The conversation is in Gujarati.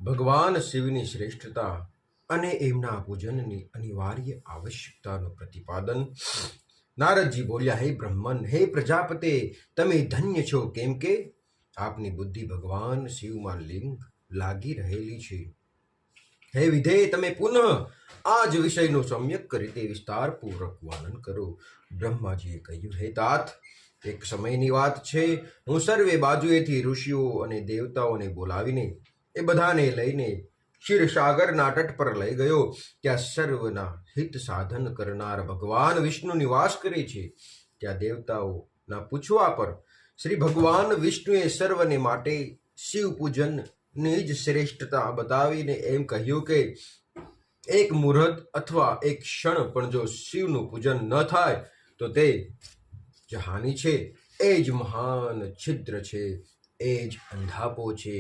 ભગવાન શિવની શ્રેષ્ઠતા અને એમના પૂજનની અનિવાર્ય આવશ્યકતાનું પ્રતિપાદન. નારદજી બોલ્યા, હે બ્રહ્મન, હે પ્રજાપતે, તમે ધન્ય છો, કેમ કે આપની બુદ્ધિ ભગવાન શિવમાં લિંગ લાગી રહેલી છે. હે વિધેય, તમે પુનઃ આ જ વિષયનું સમ્યક રીતે વિસ્તારપૂર્વક વર્ણન કરો. બ્રહ્માજીએ કહ્યું, હે તાત, એક સમયની વાત છે. હું સર્વે બાજુએથી ઋષિઓ અને દેવતાઓને બોલાવીને એ બધાને લઈને ક્ષીરસાગરના તટ પર લઈ ગયો. ત્યાં સર્વના હિત સાધન કરનાર ભગવાન વિષ્ણુ નિવાસ કરે છે. ત્યાં દેવતાઓના પૂછવા પર શ્રી ભગવાન વિષ્ણુએ સર્વને માટે શિવ પૂજનની જ શ્રેષ્ઠતા બતાવીને એમ કહ્યું કે એક મુહૂર્ત અથવા એક ક્ષણ પણ જો શિવનું પૂજન ન થાય તો તે જ હાનિ છે, એ જ મહાન છિદ્ર છે, એ જ અંધાપો છે.